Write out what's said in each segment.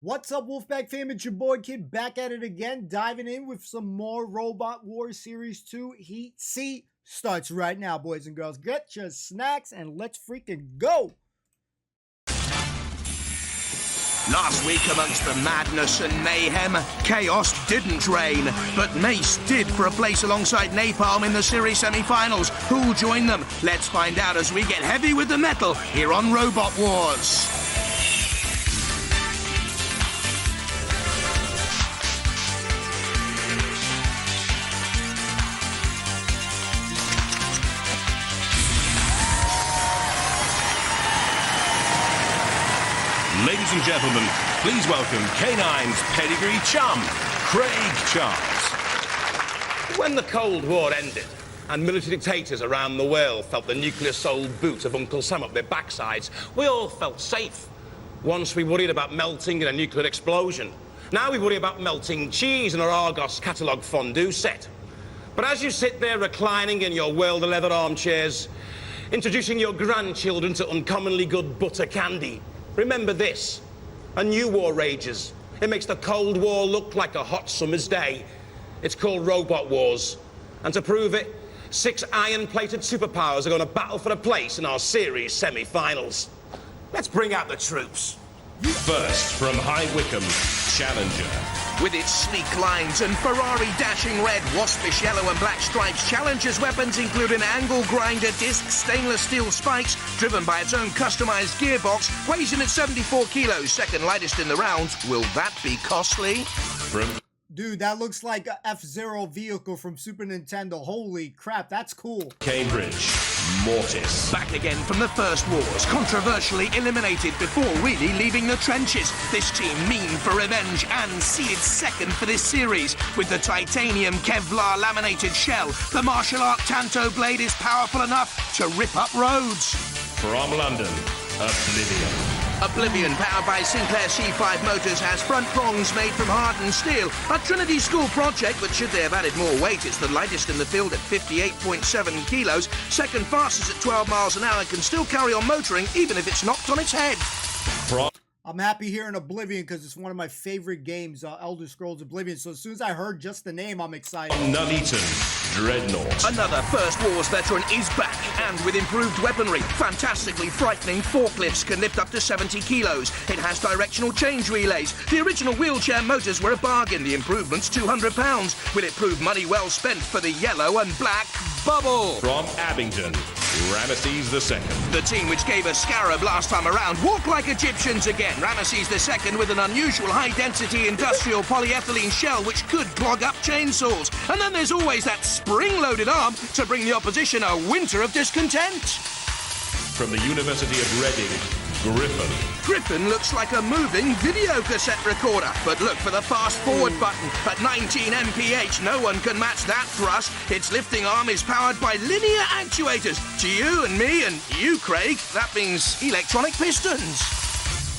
What's up, Wolfpack fam? It's your boy Kid back at it again, diving in with some more Robot Wars Series 2 Heat C. Starts right now, boys and girls. Get your snacks and let's freaking go. Last week, amongst the madness and mayhem, chaos didn't reign, but Mace did for a place alongside Napalm in the series semi-finals. Who'll join them? Let's find out as we get heavy with the metal here on Robot Wars. Ladies and gentlemen, please welcome K9's pedigree chum, Craig Charles. When the Cold War ended and military dictators around the world felt the nuclear-soled boot of Uncle Sam up their backsides, we all felt safe. Once we worried about melting in a nuclear explosion. Now we worry about melting cheese in our Argos catalogue fondue set. But as you sit there reclining in your world of leather armchairs, introducing your grandchildren to uncommonly good butter candy, remember this, a new war rages. It makes the Cold War look like a hot summer's day. It's called Robot Wars. And to prove it, 6 iron-plated superpowers are going to battle for a place in our series semi-finals. Let's bring out the troops. First, from High Wycombe, Challenger. With its sleek lines and Ferrari dashing red, waspish yellow and black stripes, Challenger's weapons include an angle grinder disc, stainless steel spikes, driven by its own customised gearbox, weighs in at 74 kilos, second lightest in the round. Will that be costly? Dude, that looks like a F-Zero vehicle from Super Nintendo. Holy crap, that's cool. Cambridge, Mortis. Back again from the First Wars, controversially eliminated before really leaving the trenches. This team mean for revenge and seeded second for this series. With the titanium Kevlar laminated shell, the martial art Tanto blade is powerful enough to rip up roads. From London, Oblivion. Oblivion, powered by Sinclair C5 motors, has front prongs made from hardened steel. A Trinity School project, but should they have added more weight, it's the lightest in the field at 58.7 kilos. Second fastest at 12 miles an hour and can still carry on motoring even if it's knocked on its head. I'm happy here in Oblivion because it's one of my favorite games, Elder Scrolls Oblivion. So as soon as I heard just the name, I'm excited. Nuneaton, Dreadnought. Another First Wars veteran is back, and with improved weaponry. Fantastically frightening forklifts can lift up to 70 kilos. It has directional change relays. The original wheelchair motors were a bargain. The improvements, £200. Will it prove money well spent for the yellow and black bubble? From Abingdon, Ramesses II. The team which gave us Scarab last time around walk like Egyptians again. Ramesses II with an unusual high-density industrial polyethylene shell which could clog up chainsaws. And then there's always that spring-loaded arm to bring the opposition a winter of discontent. From the University of Reading, Griffin. Griffin looks like a moving video cassette recorder. But look for the fast-forward button. At 19 mph, no one can match that thrust. Its lifting arm is powered by linear actuators. To you and me and you, Craig, that means electronic pistons.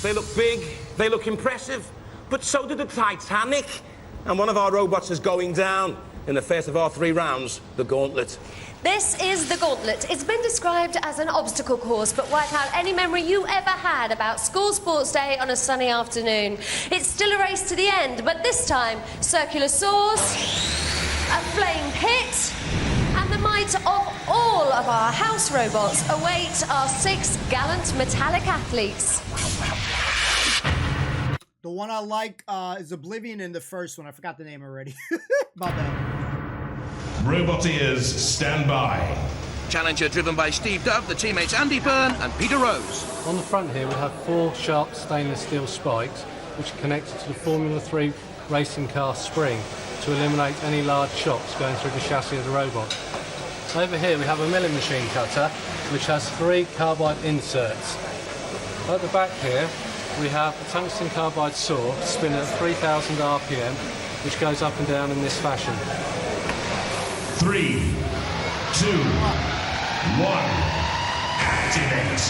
They look big, they look impressive, but so did the Titanic. And one of our robots is going down in the first of our 3 rounds, the gauntlet. This is the gauntlet. It's been described as an obstacle course, but wipe out any memory you ever had about school sports day on a sunny afternoon. It's still a race to the end, but this time, circular saws, a flame pit, and the might of all of our house robots await our 6 gallant metallic athletes. The one I like is Oblivion in the first one. I forgot the name already. My bad. Roboteers, stand by. Challenger driven by Steve Dove, the teammates Andy Byrne and Peter Rose. On the front here we have 4 sharp stainless steel spikes which are connected to the Formula 3 racing car spring to eliminate any large shocks going through the chassis of the robot. Over here we have a milling machine cutter which has 3 carbide inserts. At the back here we have a tungsten carbide saw spinning at 3000 RPM which goes up and down in this fashion. 3, 2, 1, activate.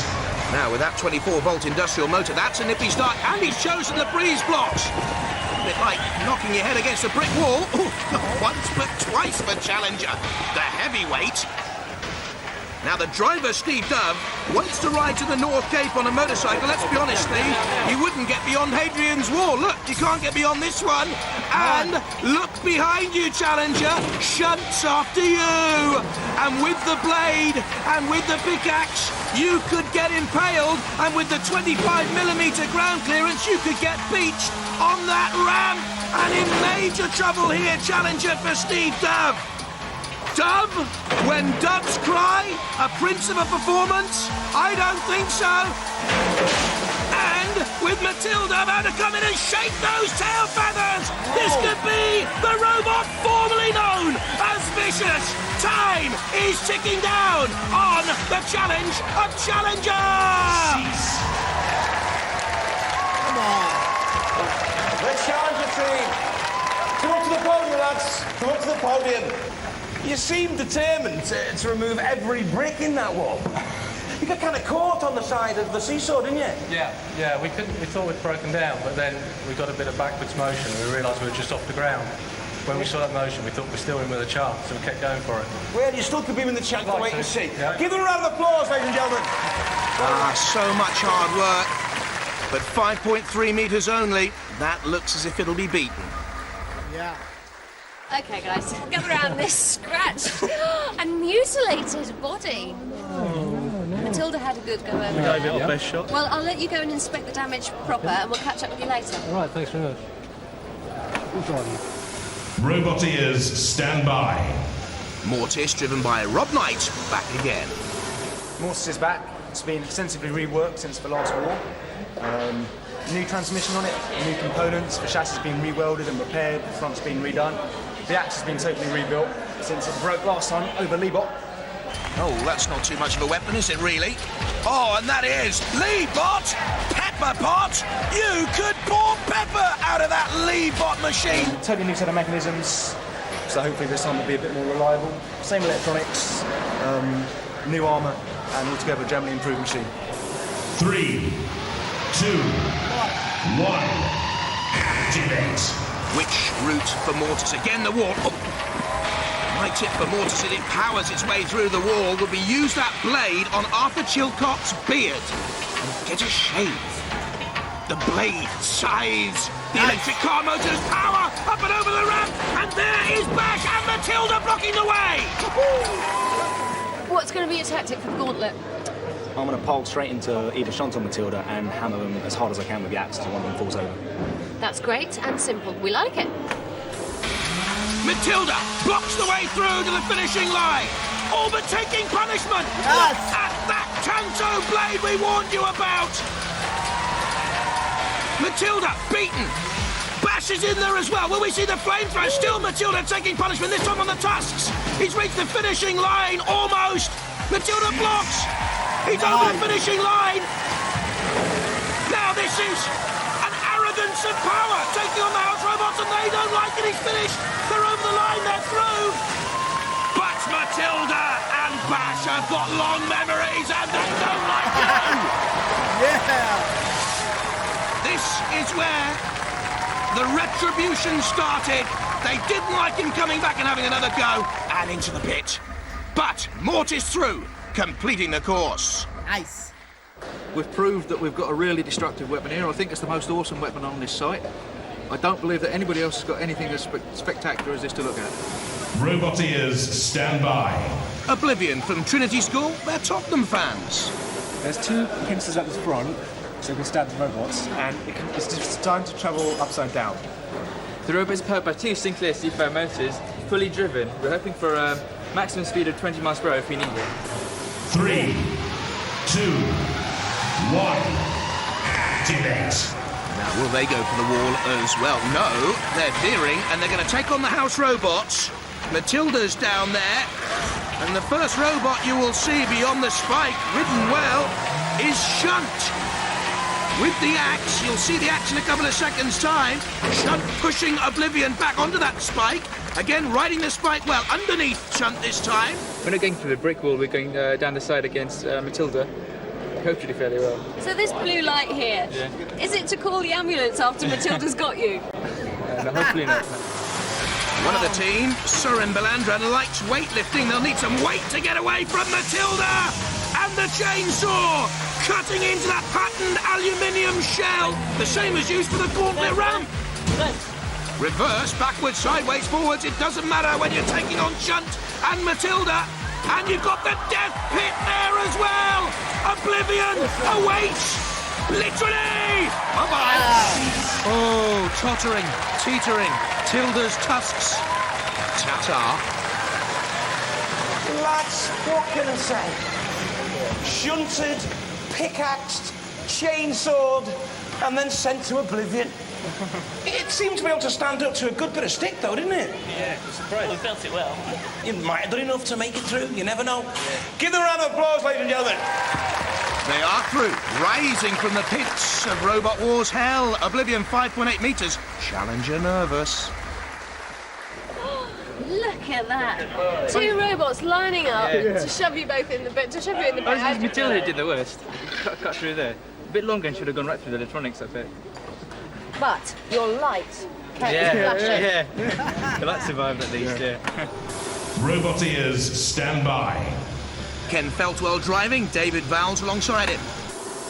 Now with that 24-volt industrial motor, that's a nippy start, and he's chosen the breeze blocks. A bit like knocking your head against a brick wall. Ooh, not once but twice for Challenger, the heavyweight. Now the driver, Steve Dove, wants to ride to the North Cape on a motorcycle. Let's be honest, Steve, he wouldn't get beyond Hadrian's Wall. Look, you can't get beyond this one. And look behind you, Challenger. Shunt's after you. And with the blade and with the pickaxe, you could get impaled. And with the 25mm ground clearance, you could get beached on that ramp. And in major trouble here, Challenger for Steve Dove. Dove? When doves cry? A prince of a performance? I don't think so. And with Matilda about to come in and shake those tail feathers, this could be the robot formerly known as Vicious. Time is ticking down on the challenge of challengers. Come on. Let's challenge the team. Come up to the podium, lads. Come up to the podium. You seem determined to remove every brick in that wall. You got kind of caught on the side of the seesaw, didn't you? Yeah, we thought we'd broken down, but then we got a bit of backwards motion and we realised we were just off the ground. When we saw that motion, we thought we were still in with a chance, so we kept going for it. Well, you still could be in the chance to wait and see. Yeah. Give them a round of applause, ladies and gentlemen. So much hard work. But 5.3 metres only. That looks as if it'll be beaten. Yeah. Okay, guys, gather around this scratched and mutilated body. Matilda had a good go over it. Gave it our best shot. Well, I'll let you go and inspect the damage proper, and we'll catch up with you later. All right, thanks very much. Good driving. Roboteers, stand by. Mortis, driven by Rob Knight, back again. Mortis is back. It's been extensively reworked since the last war. New transmission on it, new components. The chassis has been re-welded and repaired. The front's been redone. The axe has been totally rebuilt since it broke last time over Leebot. Oh, that's not too much of a weapon, is it really? Oh, and that is Leebot Pepper Pot. You could pour pepper out of that Leebot machine. Totally new set of mechanisms, so hopefully this time it'll be a bit more reliable. Same electronics, new armour, and altogether a generally improved machine. 3, 2, 1. Activate. Which route for Mortis? Again, the wall. Oh. My tip for Mortis, as it powers its way through the wall, will be use that blade on Arthur Chilcott's beard and get a shave. The blade sighs. The electric car motors power up and over the ramp, and there is Bash and Matilda blocking the way. What's going to be your tactic for the gauntlet? I'm going to pole straight into either Shunt or Matilda and hammer them as hard as I can with the axe till one of them falls over. That's great and simple. We like it. Matilda blocks the way through to the finishing line. All but taking punishment. Yes. At that Tanto blade we warned you about. Matilda beaten. Bash is in there as well. Will we see the flamethrower? Still Matilda taking punishment, this time on the tusks. He's reached the finishing line, almost. Matilda blocks. He's over the finishing line. Now this is an arrogance of power taking on the house robots, and they don't like it. He's finished. They're over the line. They're through. But Matilda and Bash have got long memories, and they don't like you. Yeah. This is where the retribution started. They didn't like him coming back and having another go, and into the pit. But Mortis through, completing the course. Nice. We've proved that we've got a really destructive weapon here. I think it's the most awesome weapon on this site. I don't believe that anybody else has got anything as spectacular as this to look at. Roboteers, stand by. Oblivion from Trinity School, they're Tottenham fans. There's two pincers at the front, so we can stab the robots, and it's just designed to travel upside down. The robot is powered by two Sinclair C5 motors, fully driven. We're hoping for a maximum speed of 20 miles per hour if we need it. 3, 2, 1. Activate. Now, will they go for the wall as well? No, they're veering, and they're going to take on the house robots. Matilda's down there, and the first robot you will see beyond the spike, ridden well, is Shunt. With the axe, you'll see the axe in a couple of seconds' time. Shunt pushing Oblivion back onto that spike. Again, riding the spike well underneath Shunt this time. We're not going through the brick wall, we're going down the side against Matilda. Hopefully fairly well. So this blue light here, is it to call the ambulance after Matilda's got you? No, hopefully not. One of the team, Surin Belandra, likes weightlifting. They'll need some weight to get away from Matilda. And the chainsaw cutting into that patterned aluminium shell, the same as used for the gauntlet ramp. Reverse, backwards, sideways, forwards, it doesn't matter when you're taking on Shunt and Matilda. And you've got the death pit there as well. Oblivion awaits, literally. Bye-bye. Oh, tottering, teetering, Tilda's tusks. Ta-ta. Lads, what can I say? Shunted, pickaxed, chainsawed, and then sent to Oblivion. It seemed to be able to stand up to a good bit of stick, though, didn't it? Yeah, I'm surprised. We felt it well. You might have done enough to make it through. You never know. Yeah. Give them a round of applause, ladies and gentlemen. They are through, rising from the pits of Robot Wars hell. Oblivion 5.8 meters. Challenger nervous. Look at that. Two robots lining up to shove you both in the bit, to shove you in the bit. I was Matilda did the worst. Cut through there. A bit longer and should have gone right through the electronics, I bet. But your light kept flashing. Yeah. The light survived at least, yeah. Robot ears, stand by. Ken Feltwell driving, David Vowles alongside him.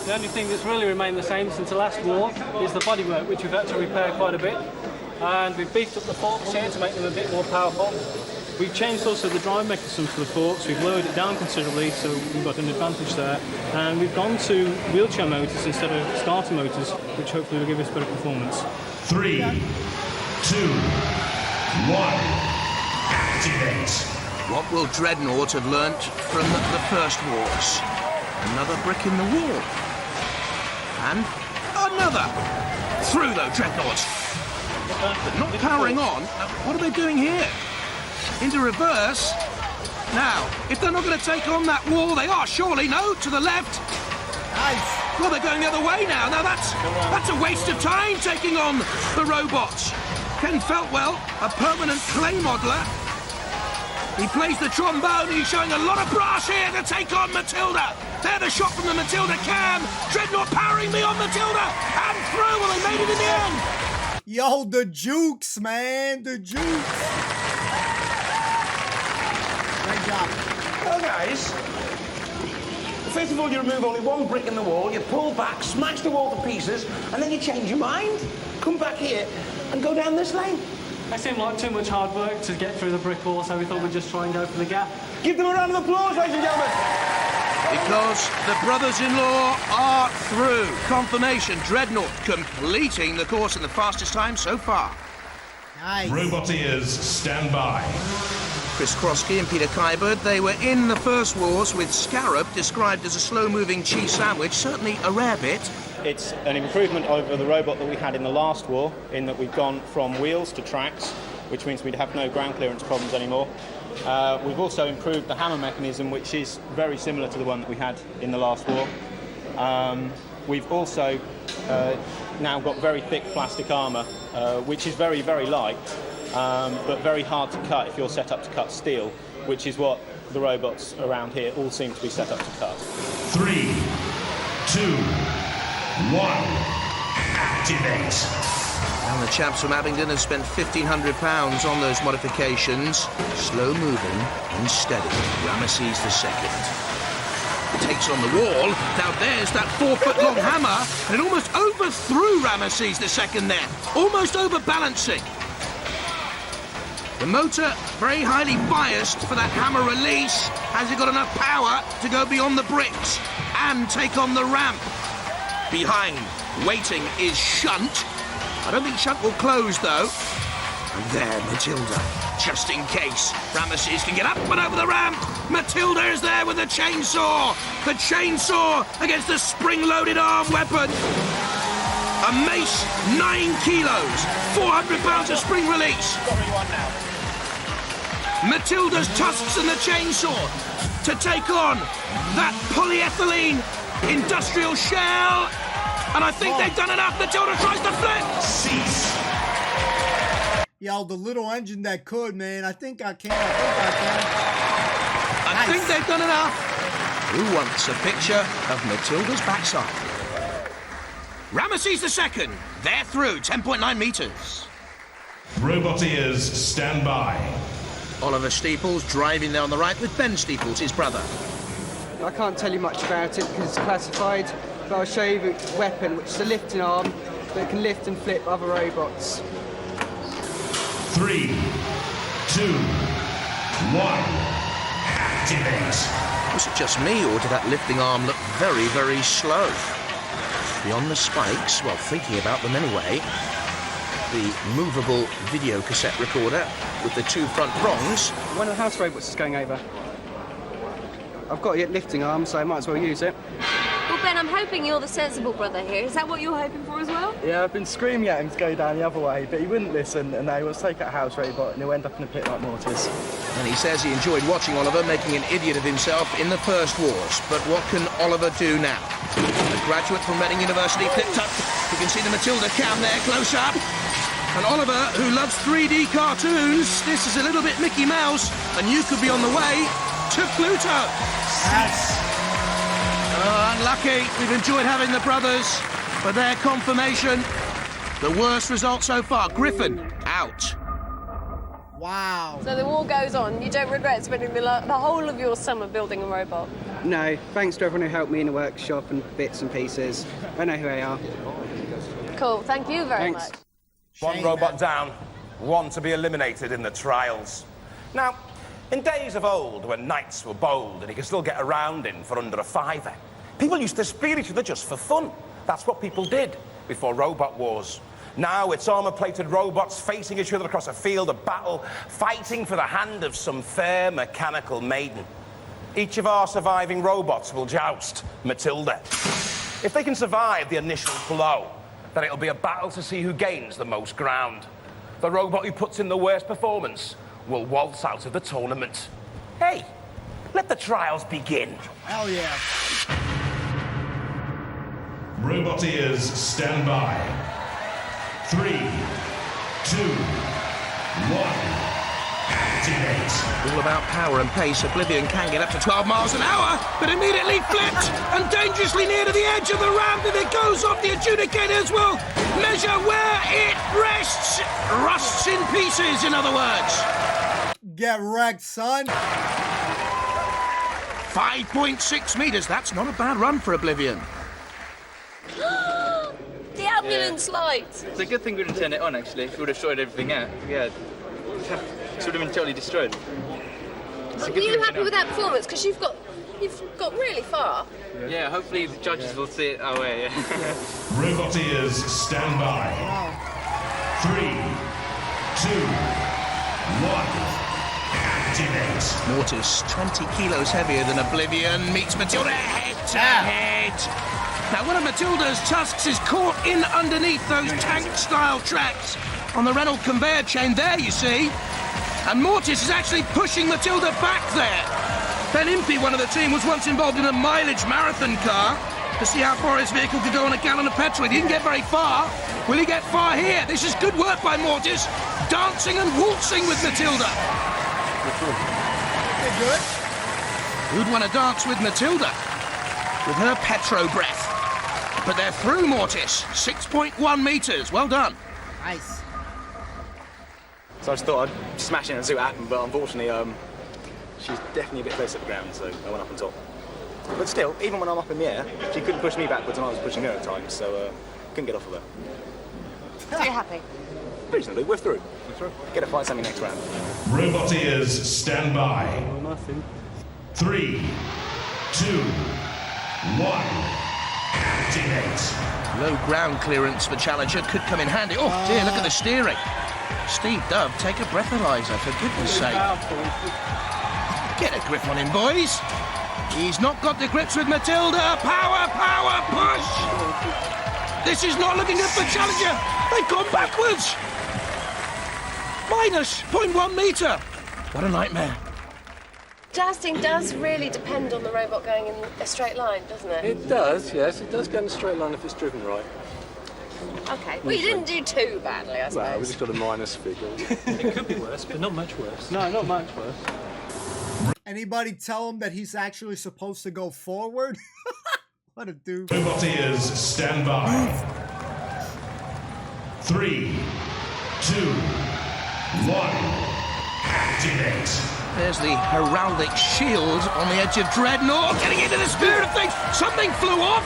The only thing that's really remained the same since the last war is the bodywork, which we've had to repair quite a bit. And we've beefed up the forks here to make them a bit more powerful. We've changed also the drive mechanism for the forks. We've lowered it down considerably, so we've got an advantage there. And we've gone to wheelchair motors instead of starter motors, which hopefully will give us better performance. 3, 2, 1, activate. What will Dreadnought have learnt from the first wars? Another brick in the wall. And another. Through though, Dreadnought. Not powering on. What are they doing here? Into reverse. Now, if they're not going to take on that wall, they are surely. No, to the left. Nice. Well, they're going the other way now. Now that's a waste of time taking on the robots. Ken Feltwell, a permanent clay modeler. He plays the trombone. He's showing a lot of brass here to take on Matilda. There, the shot from the Matilda cam. Dreadnought powering me on Matilda. And through. Well, they made it in the end. Yo, the jukes, man. The jukes. Great job. Well, guys, first of all, you remove only one brick in the wall, you pull back, smash the wall to pieces, and then you change your mind. Come back here and go down this lane. It seemed like too much hard work to get through the brick wall, so we thought we'd just try and go for the gap. Give them a round of applause, ladies and gentlemen. Because the brothers-in-law are through. Confirmation, Dreadnought completing the course in the fastest time so far. Nice. Robot ears, stand by. Chris Krosky and Peter Kyberd, they were in the first wars with Scarab, described as a slow-moving cheese sandwich, certainly a rare bit. It's an improvement over the robot that we had in the last war, in that we've gone from wheels to tracks, which means we'd have no ground clearance problems anymore. We've also improved the hammer mechanism, which is very similar to the one that we had in the last war. We've also now got very thick plastic armour, which is very, very light, but very hard to cut if you're set up to cut steel, which is what the robots around here all seem to be set up to cut. 3, 2, 1, activate. And the chaps from Abingdon have spent £1,500 on those modifications. Slow-moving and steady. Ramesses II. Takes on the wall. Now there's that 4-foot-long hammer, and it almost overthrew Ramesses II there. Almost overbalancing. The motor, very highly biased for that hammer release. Has it got enough power to go beyond the bricks and take on the ramp? Behind, waiting, is Shunt. I don't think Shunt will close, though. And there, Matilda, just in case. Ramesses can get up and over the ramp. Matilda is there with the chainsaw. The chainsaw against the spring-loaded arm weapon. A mace, 9 kilos, 400 pounds of spring release. Matilda's tusks and the chainsaw to take on that polyethylene industrial shell. And I think they've done enough. Matilda tries to flip. Cease. Yo, the little engine that could, man. I think I can. I think they've done enough. Who wants a picture of Matilda's backside? Ramesses II, they're through, 10.9 meters. Roboteers, stand by. Oliver Steeples driving there on the right with Ben Steeples, his brother. I can't tell you much about it because it's classified, but I'll show you the weapon, which is a lifting arm that can lift and flip other robots. 3, 2, 1, activate. Was it just me, or did that lifting arm look very, very slow? Beyond the spikes, well, thinking about them anyway, the movable video cassette recorder with the 2 front prongs. One of the house robots is going over. I've got a lifting arm, so I might as well use it. Well, Ben, I'm hoping you're the sensible brother here. Is that what you're hoping for as well? Yeah, I've been screaming at him to go down the other way, but he wouldn't listen, and now he wants to take out a house robot, and he'll end up in a pit like Mortis. And he says he enjoyed watching Oliver making an idiot of himself in the First Wars. But what can Oliver do now? A graduate from Reading University flipped up. You can see the Matilda cam there, close up. And Oliver, who loves 3D cartoons, this is a little bit Mickey Mouse, and you could be on the way to Pluto. Yes. Oh, unlucky. We've enjoyed having the brothers, but their confirmation, the worst result so far. Griffin, out. Wow. So the war goes on. You don't regret spending the whole of your summer building a robot? No, thanks to everyone who helped me in the workshop and bits and pieces. I know who they are. Cool, thank you very much. One robot down, one to be eliminated in the trials. Now, in days of old, when knights were bold and you could still get around in for under a fiver, people used to spear each other just for fun. That's what people did before robot wars. Now it's armour-plated robots facing each other across a field of battle, fighting for the hand of some fair mechanical maiden. Each of our surviving robots will joust Matilda. If they can survive the initial blow, then it'll be a battle to see who gains the most ground. The robot who puts in the worst performance will waltz out of the tournament. Hey, let the trials begin. Hell yeah. Roboteers, stand by. 3, 2, 1, activate. All about power and pace. Oblivion can get up to 12 miles an hour, but immediately flipped and dangerously near to the edge of the ramp. If it goes off, the adjudicators will measure where it rests. Rusts in pieces, in other words. Get wrecked, son. 5.6 meters. That's not a bad run for Oblivion. The ambulance lights. It's a good thing we didn't turn it on, actually. If we would have sorted everything out, yeah, it would have been totally destroyed. Are you happy with that performance? Because you've got really far. Yeah, hopefully the judges will see it our way. Yeah. Roboteers, stand by. 3, 2, 1, activate. Mortis, 20 kilos heavier than Oblivion, meets Matilda head to head. Now, one of Matilda's tusks is caught in underneath those tank-style tracks on the Renault conveyor chain there, you see. And Mortis is actually pushing Matilda back there. Ben Impey, one of the team, was once involved in a mileage marathon car to see how far his vehicle could go on a gallon of petrol. He didn't get very far. Will he get far here? This is good work by Mortis, dancing and waltzing with Matilda. Okay, good. Who'd want to dance with Matilda? With her petro breath. But they're through Mortis. 6.1 meters. Well done. Nice. So I just thought I'd smash in and see what happened, but unfortunately, she's definitely a bit close to the ground, so I went up on top. But still, even when I'm up in the air, she couldn't push me backwards and I was pushing her at times, so couldn't get off of her. So you're happy? Reasonably, we're through. Get a fight something next round. Roboteers, stand by. 3, 2, 1, activate. Low ground clearance for Challenger could come in handy. Oh dear, look at the steering. Steve Dove, take a breathalyzer, for goodness sake. Get a grip on him, boys. He's not got the grips with Matilda. Power, power, push. This is not looking good for Challenger. They've gone backwards. Minus 0.1 metre. What a nightmare. Jousting does really depend on the robot going in a straight line, doesn't it? It does, yes. It does go in a straight line if it's driven right. Okay. Well, you didn't do too badly, I suppose. Well, we just got a minus figure. It could be worse, but not much worse. No, not much worse. Anybody tell him that he's actually supposed to go forward? What a dude. Roboteers, stand by. 3, 2, Activate. There's the heraldic shield on the edge of Dreadnought. Getting into the spirit of things. Something flew off.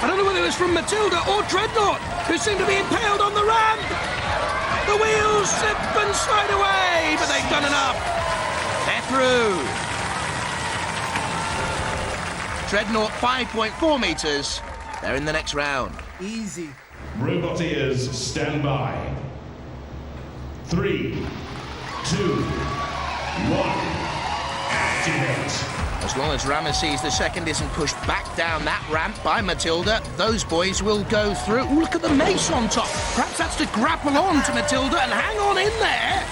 I don't know whether it was from Matilda or Dreadnought, who seemed to be impaled on the ramp. The wheels slip and slide away, but they've done enough. They're through. Dreadnought 5.4 metres. They're in the next round. Easy. Roboteers, stand by. 3, 2, 1. Activate. As long as Ramesses II isn't pushed back down that ramp by Matilda, those boys will go through. Ooh, look at the mace on top. Perhaps that's to grapple on to Matilda and hang on in there.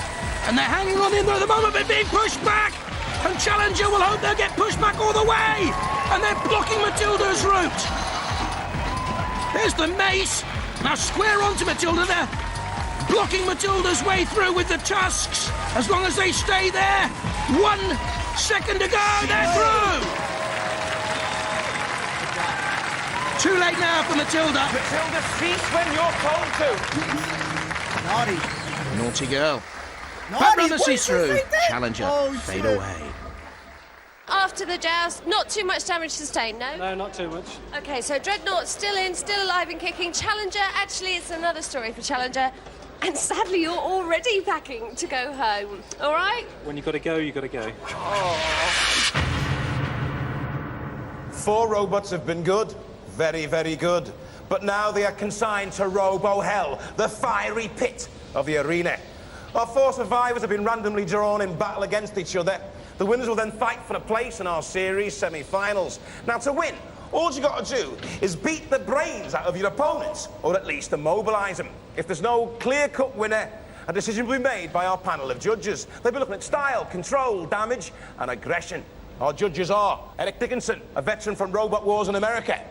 And they're hanging on in there at the moment, but being pushed back. And Challenger will hope they'll get pushed back all the way. And they're blocking Matilda's route. There's the mace. Now square onto Matilda there. Blocking Matilda's way through with the tusks. As long as they stay there. 1 second to go. They're through. Too late now for Matilda. Matilda, cease when you're told to. Naughty. Naughty girl. Naughty. But Ramesses through. Right there. Challenger fade away. After the joust, not too much damage sustained, no? No, not too much. OK, so Dreadnought still in, still alive and kicking. Challenger, actually, it's another story for Challenger. And sadly, you're already packing to go home. All right? When you got to go, you got to go. 4 robots have been good. Very, very good. But now they are consigned to Robo-Hell, the fiery pit of the arena. Our 4 survivors have been randomly drawn in battle against each other. The winners will then fight for a place in our series semi-finals. Now, to win, all you got to do is beat the brains out of your opponents, or at least immobilise them. If there's no clear-cut winner, a decision will be made by our panel of judges. They'll be looking at style, control, damage, and aggression. Our judges are Eric Dickinson, a veteran from Robot Wars in America,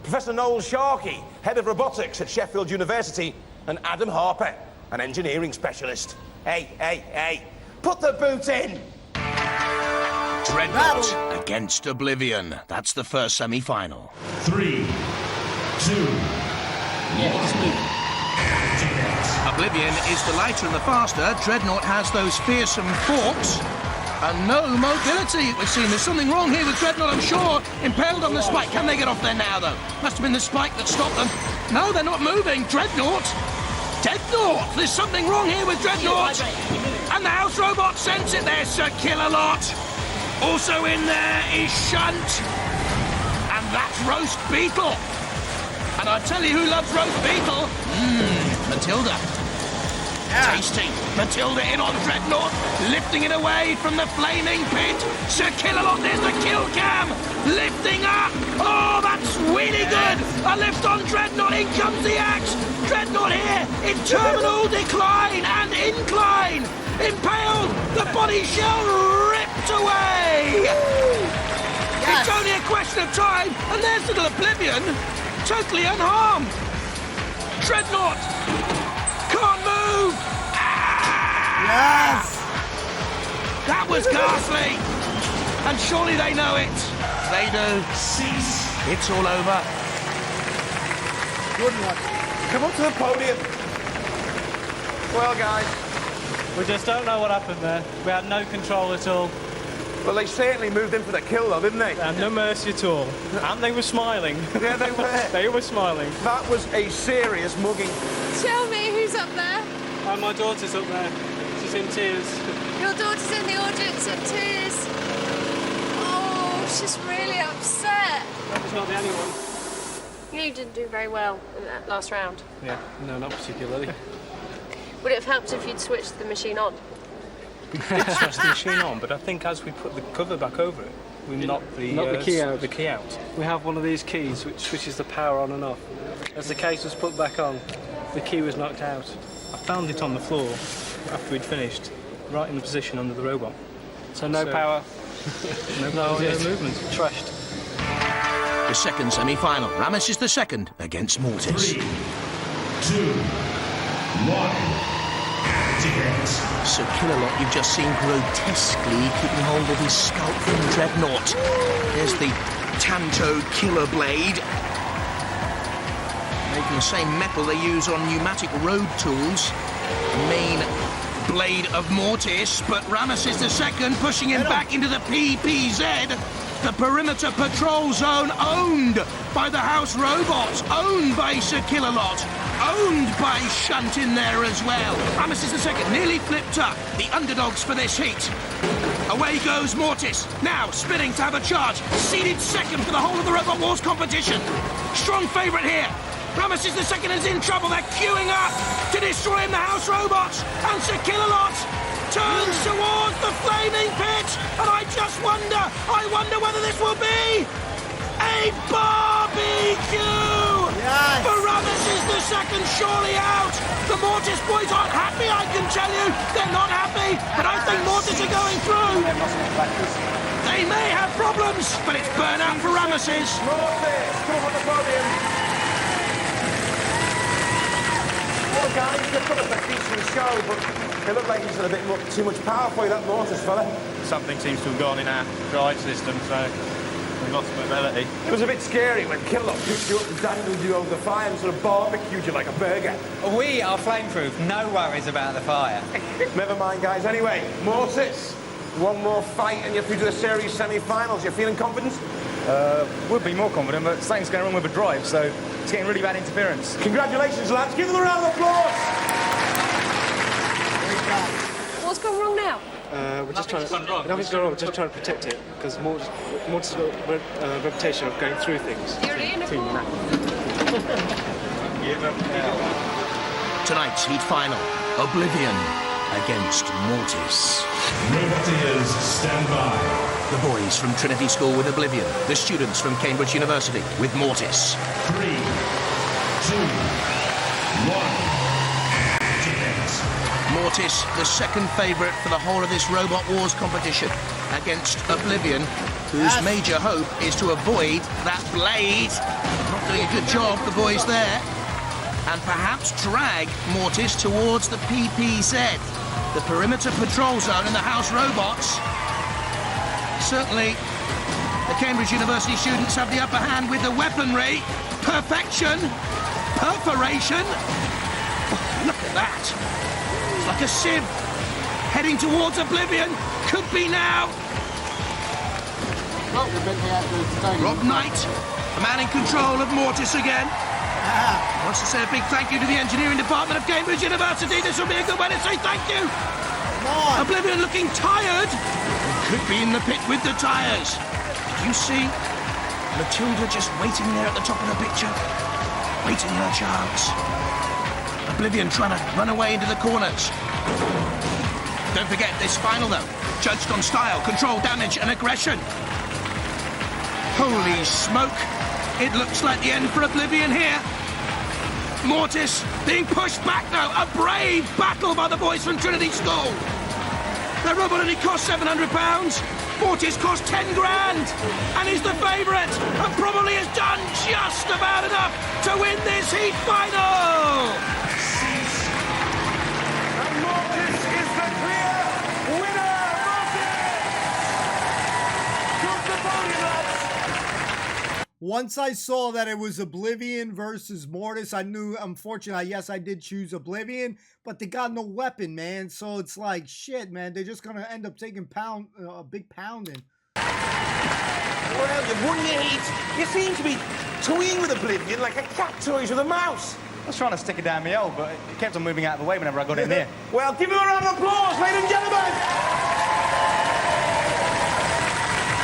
Professor Noel Sharkey, head of robotics at Sheffield University, and Adam Harper, an engineering specialist. Hey, put the boot in! Dreadnought against Oblivion. That's the first semi-final. 3, 2, 1. Activate. Oblivion is the lighter and the faster. Dreadnought has those fearsome forks. And no mobility, it would seem. There's something wrong here with Dreadnought, I'm sure. Impaled on the spike. Can they get off there now, though? Must have been the spike that stopped them. No, they're not moving. Dreadnought. There's something wrong here with Dreadnought. And the house robot sense it. There's Sir Kill-A-Lot. Also in there is Shunt. And that's Roast Beetle. And I tell you who loves Roast Beetle. Matilda. Yeah. Tasty. Matilda in on Dreadnought, lifting it away from the flaming pit. Sir Kill-A-Lot, there's the kill cam. Lifting up. Oh, that's really good. A lift on Dreadnought. In comes the axe. Dreadnought here in terminal decline and incline. Impaled. The body shell ripped away. Yes. It's only a question of time. And there's little Oblivion, totally unharmed. Dreadnought can't move. Yes. That was ghastly. And surely they know it. They do. Cease. It's all over. Good one. Come up to the podium. Well, guys. We just don't know what happened there. We had no control at all. Well, they certainly moved in for the kill, though, didn't they? And no mercy at all. And they were smiling. Yeah, they were. They were smiling. That was a serious mugging. Tell me who's up there. Oh, my daughter's up there. She's in tears. Your daughter's in the audience in tears. Oh, she's really upset. She's not the only one. You didn't do very well in that last round. Yeah, no, not particularly. Would it have helped if you'd switched the machine on? We did switch the machine on, but I think as we put the cover back over it, we knocked the key out. The key out. We have one of these keys which switches the power on and off. As the case was put back on, the key was knocked out. I found it on the floor after we'd finished, right in the position under the robot. So no power. No movement. Trashed. The second semi-final. Ramesses II against Mortis. 3, 2, 1. Activate. Sir Kill-A-Lot, you've just seen grotesquely keeping hold of his scalp from Dreadnought. There's the Tanto Killer Blade. Made from the same metal they use on pneumatic road tools. The main Blade of Mortis, but Ramesses II pushing him back into the PPZ. The perimeter patrol zone owned by the House Robots, owned by Sir Killalot, owned by Shunt in there as well. Ramesses II nearly flipped up, the underdogs for this heat. Away goes Mortis, now spinning to have a charge, seeded second for the whole of the Robot Wars competition. Strong favourite here. Ramesses II is in trouble, they're queuing up to destroy him, the House Robots, and Sir Killalot turns towards the flaming pit, and I wonder whether this will be a barbecue! Yes. For Ramesses II, surely out! The Mortis boys aren't happy, I can tell you! They're not happy, but I think Mortis are going through! They may have problems, but it's burnout for Ramesses. Mortis, come on the podium. Well, guys, they've got a decent show, but it looked like he's got a bit too much power for you, that Mortis fella. Something seems to have gone in our drive system, so we've lost mobility. It was a bit scary when Killalot picked you up and dangled you over the fire and sort of barbecued you like a burger. We are flameproof, no worries about the fire. Never mind, guys. Anyway, Mortis, one more fight and you're through to the series semi-finals. You're feeling confident? Would be more confident, but something's going wrong with the drive, so it's getting really bad interference. Congratulations, lads. Give them a round of applause. What's gone wrong now? We're just trying to... Nothing's gone wrong. We're just trying to protect it, because Mortis has got a reputation of going through things. Tonight's heat final, Oblivion against Mortis. Roboteers, stand by. The boys from Trinity School with Oblivion, the students from Cambridge University with Mortis. 3, 2, 1, activate. Mortis, the second favourite for the whole of this Robot Wars competition, against Oblivion, whose major hope is to avoid that blade. Not doing a good job, the boys there. And perhaps drag Mortis towards the PPZ, the perimeter patrol zone in the House Robots. Certainly, the Cambridge University students have the upper hand with the weaponry. Perfection. Perforation. Oh, look at that. It's like a sieve. Heading towards Oblivion. Could be now. Rob Knight, the man in control of Mortis again. Wants to say a big thank you to the engineering department of Cambridge University. This will be a good way to say thank you. Oblivion looking tired. Could be in the pit with the tyres. Did you see Matilda just waiting there at the top of the picture? Waiting her chance. Oblivion trying to run away into the corners. Don't forget this final though. Judged on style, control, damage and aggression. Holy smoke. It looks like the end for Oblivion here. Mortis being pushed back though. A brave battle by the boys from Trinity School. Their robot only cost £700. Mortis cost 10 grand. And he's the favourite. And probably has done just about enough to win this heat final. And Mortis is the clear winner. Mortis! Come to the podium, lads. Once I saw that it was Oblivion versus Mortis, I knew, unfortunately, yes, I did choose Oblivion, but they got no weapon, man. So it's like, shit, man. They're just going to end up taking a big pounding. Well, you've won your heat. You seem to be toying with Oblivion like a cat toys with a mouse. I was trying to stick it down my hole, but it kept on moving out of the way whenever I got in there. Well, give him a round of applause, ladies and gentlemen.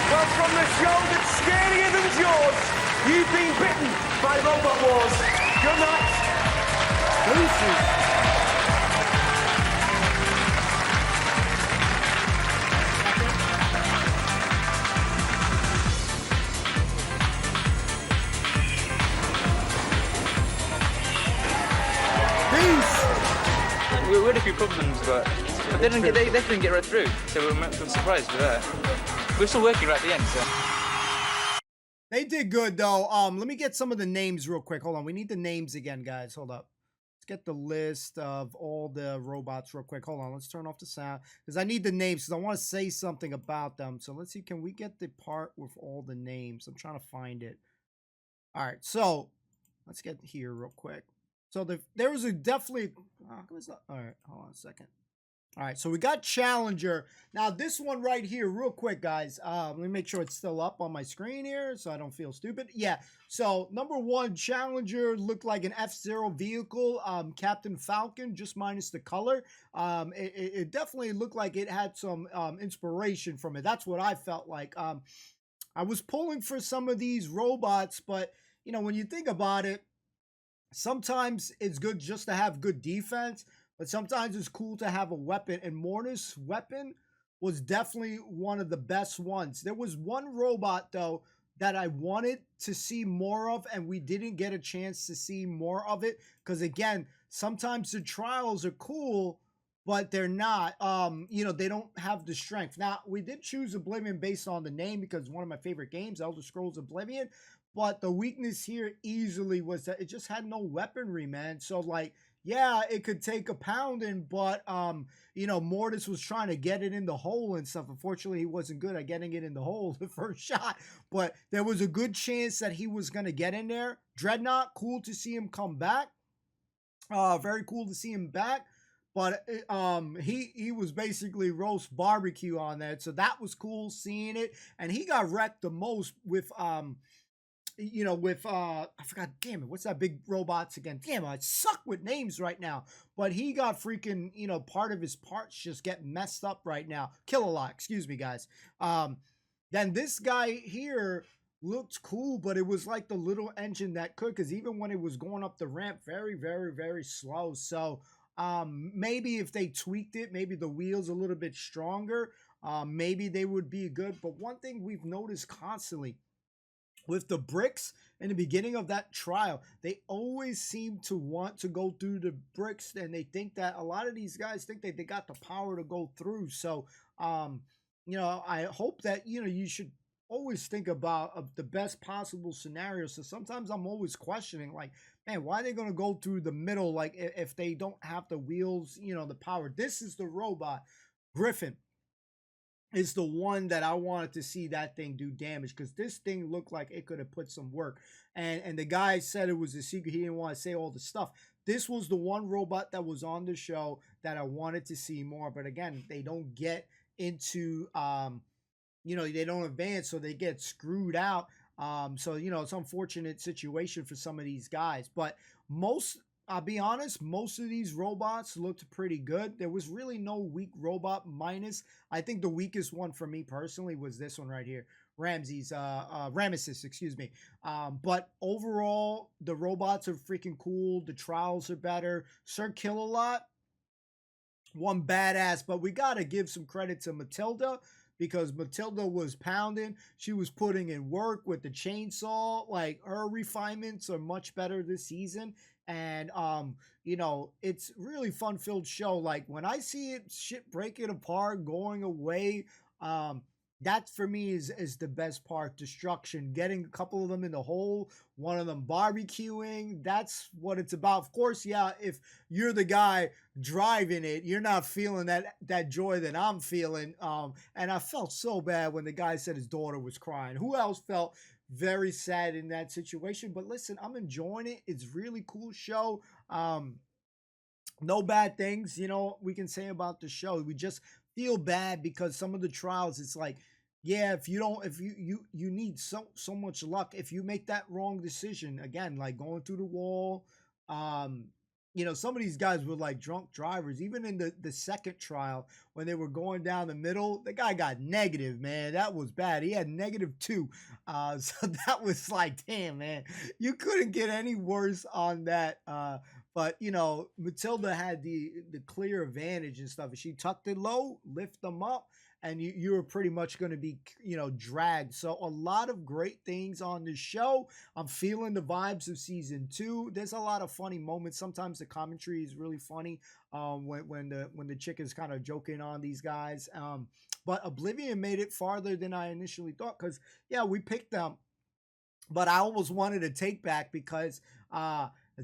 Well, from the show that's scarier than yours, you've been bitten by Robot Wars. Good night. We had a few problems, but they didn't get right through, so we're surprised with that. We're still working right at the end, so. They did good though. Let me get some of the names real quick. Hold on. We need the names again, guys. Hold up. Let's get the list of all the robots real quick. Hold on. Let's turn off the sound because I need the names because I want to say something about them. So let's see. Can we get the part with all the names? I'm trying to find it. All right. So let's get here real quick. So there was a definitely. All right. Hold on a second. All right, so we got Challenger. Now, this one right here, real quick, guys. Let me make sure it's still up on my screen here so I don't feel stupid. Yeah, so number 1, Challenger looked like an F-Zero vehicle. Captain Falcon, just minus the color. It definitely looked like it had some inspiration from it. That's what I felt like. I was pulling for some of these robots, but, you know, when you think about it, sometimes it's good just to have good defense, but sometimes it's cool to have a weapon, and Mortis' weapon was definitely one of the best ones. There was one robot, though, that I wanted to see more of, and we didn't get a chance to see more of it, because, again, sometimes the trials are cool, but they're not, you know, they don't have the strength. Now, we did choose Oblivion based on the name, because it's one of my favorite games, Elder Scrolls Oblivion, but the weakness here easily was that it just had no weaponry, man. So, like, yeah, it could take a pounding, but, you know, Mortis was trying to get it in the hole and stuff. Unfortunately, he wasn't good at getting it in the hole the first shot, but there was a good chance that he was going to get in there. Dreadnought, cool to see him come back. Very cool to see him back. But he was basically roast barbecue on that, so that was cool seeing it. And he got wrecked the most with you know, with I forgot, damn it, what's that big robots again? Damn it, I suck with names right now. But he got freaking, you know, part of his parts just get messed up right now. Kill-A-Lot, excuse me, guys. Then this guy here looked cool, but it was like the little engine that could, because even when it was going up the ramp, very, very, very slow. So maybe if they tweaked it, maybe the wheels a little bit stronger, maybe they would be good. But one thing we've noticed constantly with the bricks in the beginning of that trial, they always seem to want to go through the bricks, and they think that a lot of these guys think that they got the power to go through. So, you know, I hope that, you know, you should always think about the best possible scenario. So sometimes I'm always questioning, like, man, why are they going to go through the middle, like, if they don't have the wheels, you know, the power? This is the robot. Griffin is the one that I wanted to see that thing do damage, because this thing looked like it could have put some work. And the guy said it was a secret. He didn't want to say all the stuff. This was the one robot that was on the show that I wanted to see more. But again, they don't get into, you know, they don't advance, so they get screwed out. So, you know, it's an unfortunate situation for some of these guys. But I'll be honest, most of these robots looked pretty good. There was really no weak robot minus. I think the weakest one for me personally was this one right here. Ramesses, excuse me. But overall, the robots are freaking cool. The trials are better. Sir Kill-A-Lot, one badass, but we got to give some credit to Matilda, because Matilda was pounding. She was putting in work with the chainsaw. Like, her refinements are much better this season. And, you know, it's really fun-filled show. Like, when I see it, shit breaking apart, going away, that for me is the best part. Destruction, getting a couple of them in the hole, one of them barbecuing. That's what it's about. Of course, yeah, if you're the guy driving it, you're not feeling that joy that I'm feeling. And I felt so bad when the guy said his daughter was crying. Who else felt very sad in that situation? But listen, I'm enjoying it. It's really cool show. No bad things, you know, we can say about the show. We just feel bad because some of the trials, it's like, yeah, if you don't, if you need so much luck. If you make that wrong decision, again, like going through the wall, you know, some of these guys were like drunk drivers. Even in the second trial, when they were going down the middle, the guy got negative, man. That was bad. He had -2. So that was like, damn, man, you couldn't get any worse on that. But, you know, Matilda had the clear advantage and stuff. If she tucked it low, lift them up, and you were pretty much going to be, you know, dragged. So a lot of great things on the show. I'm feeling the vibes of season 2. There's a lot of funny moments. Sometimes the commentary is really funny when the chick is kind of joking on these guys. But Oblivion made it farther than I initially thought, because, yeah, we picked them. But I almost wanted to take back because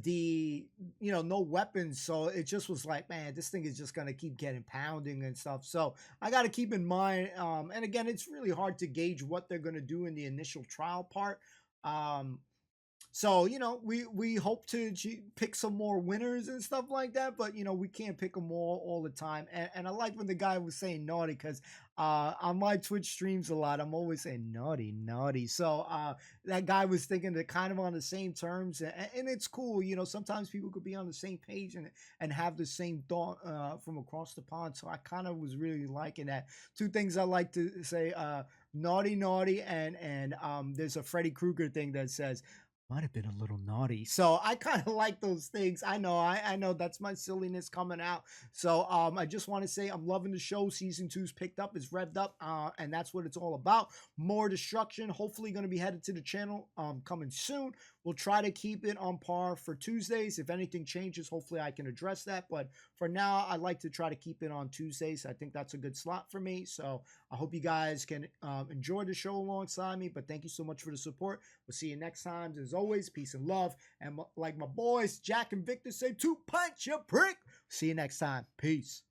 you know, no weapons, so it just was like, man, this thing is just gonna keep getting pounding and stuff. So I got to keep in mind, and again, it's really hard to gauge what they're gonna do in the initial trial part. So, you know, we hope to pick some more winners and stuff like that, but, you know, we can't pick them all the time. And I like when the guy was saying naughty, because on my Twitch streams a lot, I'm always saying naughty. So that guy was thinking they're kind of on the same terms, and it's cool. You know, sometimes people could be on the same page and have the same thought from across the pond. So I kind of was really liking that. Two things I like to say, naughty, and there's a Freddy Krueger thing that says, might have been a little naughty. So I kind of like those things. I know that's my silliness coming out. So I just want to say I'm loving the show. Season 2's picked up, it's revved up, and that's what it's all about. More destruction. Hopefully going to be headed to the channel coming soon. We'll try to keep it on par for Tuesdays. If anything changes, hopefully I can address that. But for now, I like to try to keep it on Tuesdays. I think that's a good slot for me. So I hope you guys can enjoy the show alongside me. But thank you so much for the support. We'll see you next time. As always, peace and love. And like my boys, Jack and Victor say, 2 punch, you prick. See you next time. Peace.